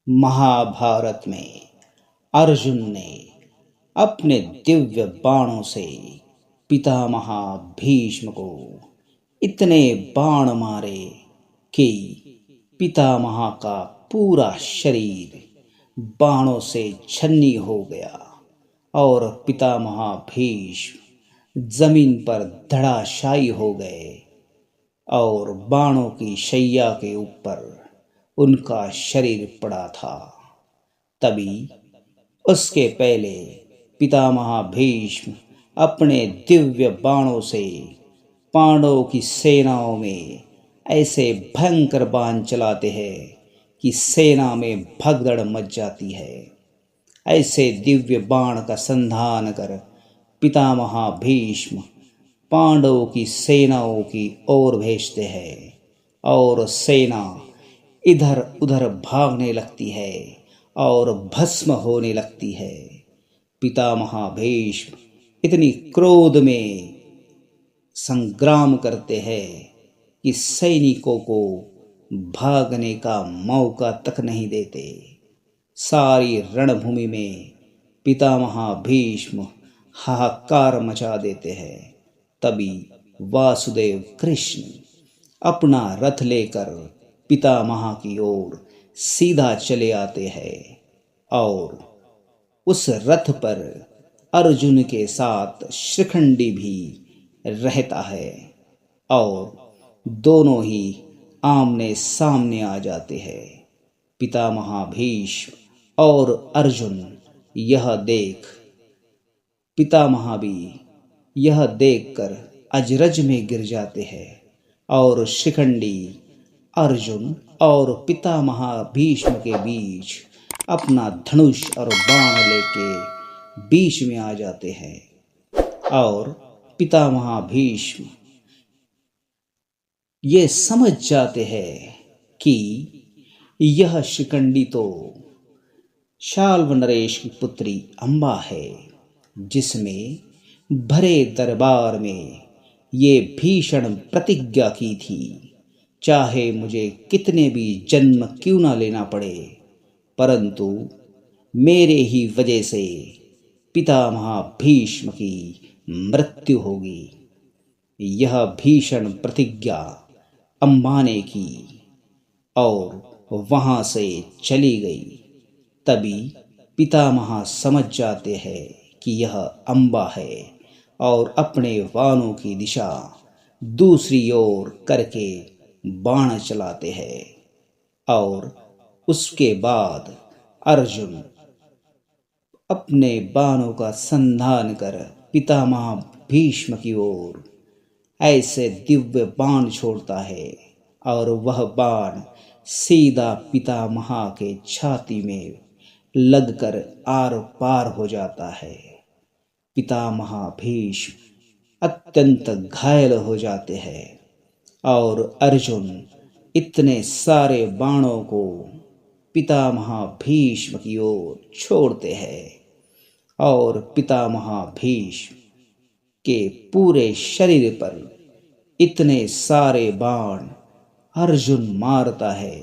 महाभारत में अर्जुन ने अपने दिव्य बाणों से पितामह भीष्म को इतने बाण मारे कि पितामह का पूरा शरीर बाणों से छन्नी हो गया और पितामह भीष्म जमीन पर धड़ाशायी हो गए और बाणों की शैया के ऊपर उनका शरीर पड़ा था। तभी उसके पहले पितामह भीष्म अपने दिव्य बाणों से पांडवों की सेनाओं में ऐसे भयंकर बाण चलाते हैं कि सेना में भगदड़ मच जाती है। ऐसे दिव्य बाण का संधान कर पितामह भीष्म पांडवों की सेनाओं की ओर भेजते हैं और सेना इधर उधर भागने लगती है और भस्म होने लगती है। पितामह भीष्म इतनी क्रोध में संग्राम करते हैं कि सैनिकों को भागने का मौका तक नहीं देते। सारी रणभूमि में पितामह भीष्म हाहाकार मचा देते हैं। तभी वासुदेव कृष्ण अपना रथ लेकर पितामह की ओर सीधा चले आते हैं और उस रथ पर अर्जुन के साथ शिखंडी भी रहता है और दोनों ही आमने सामने आ जाते हैं। पितामह भीष्म और अर्जुन पितामह भी यह देखकर अजरज में गिर जाते हैं और शिखंडी अर्जुन और पितामह भीष्म के बीच अपना धनुष और बाण लेके बीच में आ जाते हैं और पितामह भीष्म ये समझ जाते हैं कि यह शिखंडी तो शाल्व नरेश की पुत्री अम्बा है, जिसमें भरे दरबार में ये भीषण प्रतिज्ञा की थी, चाहे मुझे कितने भी जन्म क्यों ना लेना पड़े, परंतु मेरे ही वजह से पितामह भीष्म की मृत्यु होगी। यह भीषण प्रतिज्ञा अम्बा ने की और वहां से चली गई। तभी पितामह समझ जाते हैं कि यह अम्बा है और अपने बाणों की दिशा दूसरी ओर करके बाण चलाते हैं और उसके बाद अर्जुन अपने बाणों का संधान कर पितामह भीष्म की ओर ऐसे दिव्य बाण छोड़ता है और वह बाण सीधा पितामह के छाती में लगकर आर पार हो जाता है। पितामह भीष्म अत्यंत घायल हो जाते हैं और अर्जुन इतने सारे बाणों को पितामह भीष्म की ओर छोड़ते हैं और पितामह भीष्म के पूरे शरीर पर इतने सारे बाण अर्जुन मारता है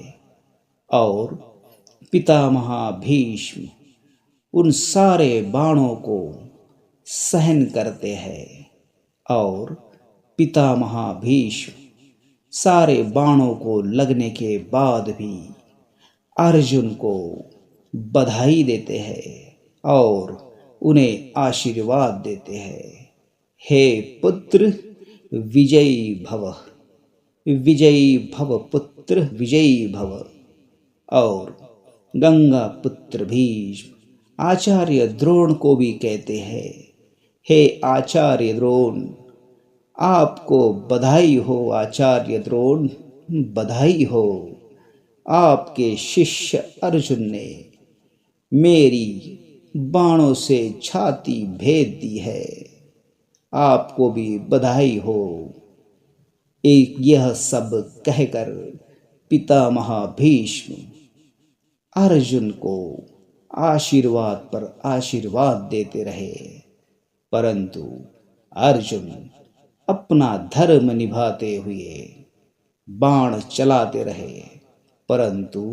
और पितामह भीष्म उन सारे बाणों को सहन करते हैं और पितामह भीष्म सारे बाणों को लगने के बाद भी अर्जुन को बधाई देते हैं और उन्हें आशीर्वाद देते हैं। हे पुत्र विजयी भव, विजयी भव पुत्र विजयी भव। और गंगा पुत्र भीष्म आचार्य द्रोण को भी कहते हैं, हे आचार्य द्रोण, आपको बधाई हो। आचार्य द्रोण, बधाई हो। आपके शिष्य अर्जुन ने मेरी बाणों से छाती भेद दी है, आपको भी बधाई हो। एक यह सब कहकर पितामह भीष्म अर्जुन को आशीर्वाद पर आशीर्वाद देते रहे, परंतु अर्जुन अपना धर्म निभाते हुए बाण चलाते रहे, परंतु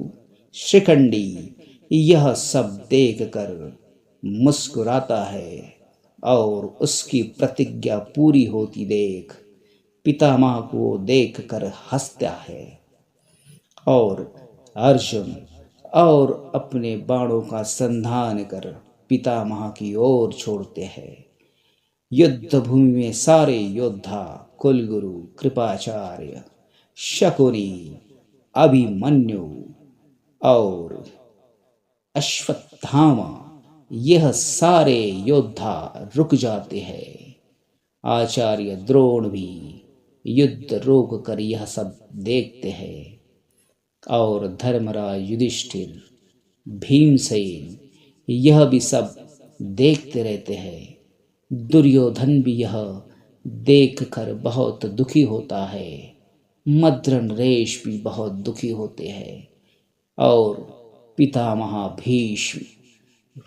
शिखंडी यह सब देखकर मुस्कुराता है और उसकी प्रतिज्ञा पूरी होती देख पितामह को देखकर हंसता है। और अर्जुन और अपने बाणों का संधान कर पितामह की ओर छोड़ते हैं। युद्ध भूमि में सारे योद्धा कुलगुरु कृपाचार्य शकुनी अभिमन्यु और अश्वत्थामा यह सारे योद्धा रुक जाते हैं। आचार्य द्रोण भी युद्ध रोक कर यह सब देखते हैं और धर्मराज युधिष्ठिर भीमसेन यह भी सब देखते रहते हैं। दुर्योधन भी यह देखकर बहुत दुखी होता है। मद्र नरेश भी बहुत दुखी होते हैं और पितामह भीष्म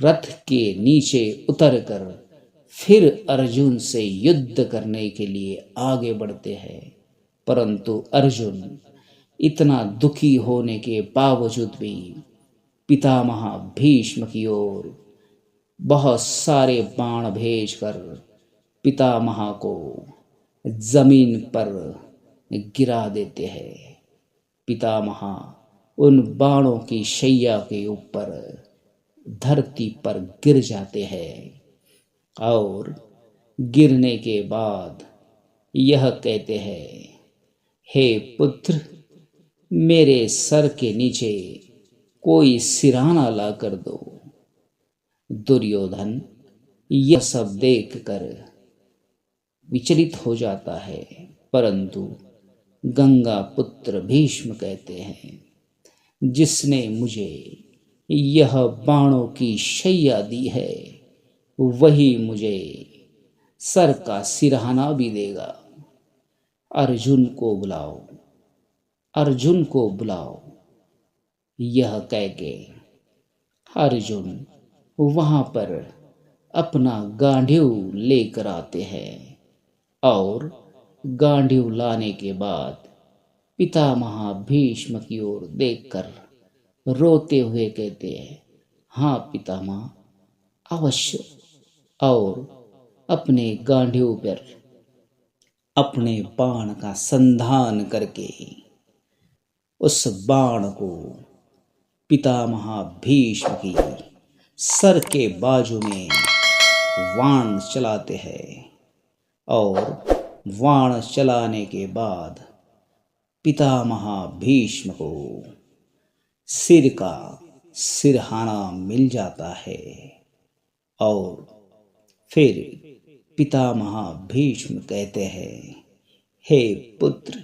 रथ के नीचे उतरकर फिर अर्जुन से युद्ध करने के लिए आगे बढ़ते हैं। परंतु अर्जुन इतना दुखी होने के बावजूद भी पितामह भीष्म की ओर बहुत सारे बाण भेजकर पितामह को जमीन पर गिरा देते हैं। पितामह उन बाणों की शैया के ऊपर धरती पर गिर जाते हैं और गिरने के बाद यह कहते हैं, हे पुत्र, मेरे सर के नीचे कोई सिरहाना ला कर दो। दुर्योधन यह सब देखकर विचलित हो जाता है, परंतु गंगा पुत्र भीष्म कहते हैं, जिसने मुझे यह बाणों की शैया दी है वही मुझे सर का सिरहाना भी देगा। अर्जुन को बुलाओ, अर्जुन को बुलाओ। यह कह के अर्जुन वहां पर अपना गांडीव लेकर आते हैं और गांडीव लाने के बाद पितामह भीष्म की ओर देखकर रोते हुए कहते हैं, हाँ पितामह, अवश्य। और अपने गांडीव पर अपने बाण का संधान करके उस बाण को पितामह भीष्म की सर के बाजू में बाण चलाते हैं और बाण चलाने के बाद पितामह भीष्म को सिर का सिरहाना मिल जाता है। और फिर पितामह भीष्म कहते हैं, हे पुत्र,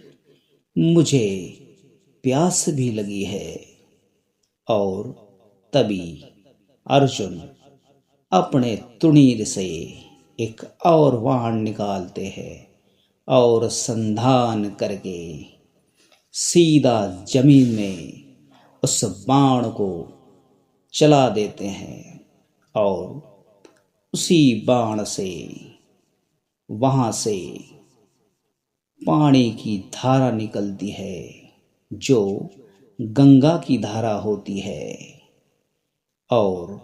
मुझे प्यास भी लगी है। और तभी अर्जुन अपने तुणीर से एक और बाण निकालते हैं और संधान करके सीधा जमीन में उस बाण को चला देते हैं और उसी बाण से वहां से पानी की धारा निकलती है जो गंगा की धारा होती है। और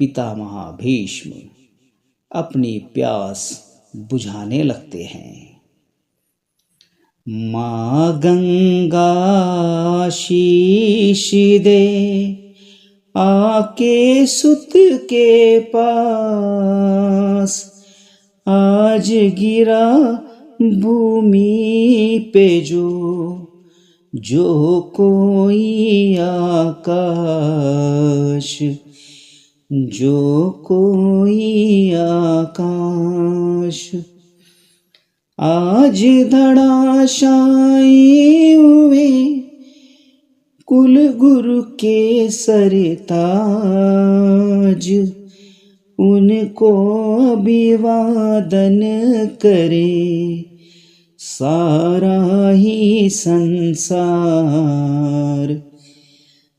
पितामह भीष्म अपनी प्यास बुझाने लगते हैं। माँ गंगा शीश दे आके सुत के पास, आज गिरा भूमि पे जो कोई आकाश, जो कोई आकाश, आज धड़ाशाई हुए कुल गुरु के सरताज, उनको अभिवादन करे सारा ही संसार,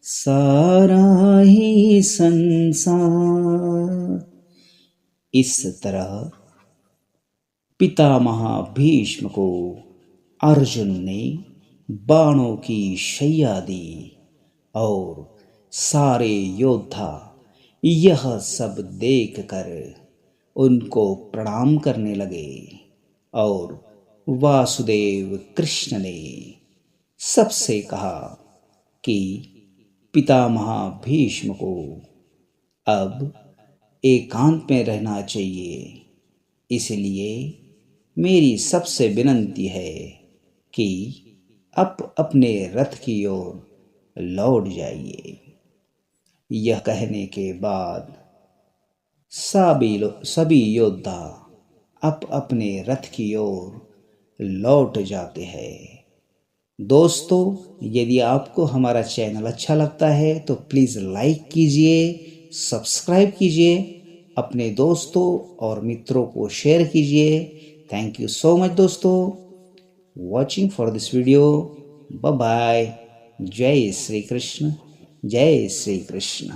सारा ही संसार। इस तरह पितामह भीष्म को अर्जुन ने बाणों की शैया दी और सारे योद्धा यह सब देखकर उनको प्रणाम करने लगे और वासुदेव कृष्ण ने सबसे कहा कि पितामह भीष्म को अब एकांत में रहना चाहिए, इसलिए मेरी सबसे विनती है कि आप अपने रथ की ओर लौट जाइए। यह कहने के बाद सभी योद्धा अपने रथ की ओर लौट जाते हैं। दोस्तों, यदि आपको हमारा चैनल अच्छा लगता है तो प्लीज़ लाइक कीजिए, सब्सक्राइब कीजिए, अपने दोस्तों और मित्रों को शेयर कीजिए। थैंक यू सो मच दोस्तों watching for this video. Bye bye. जय श्री कृष्ण, जय श्री कृष्ण।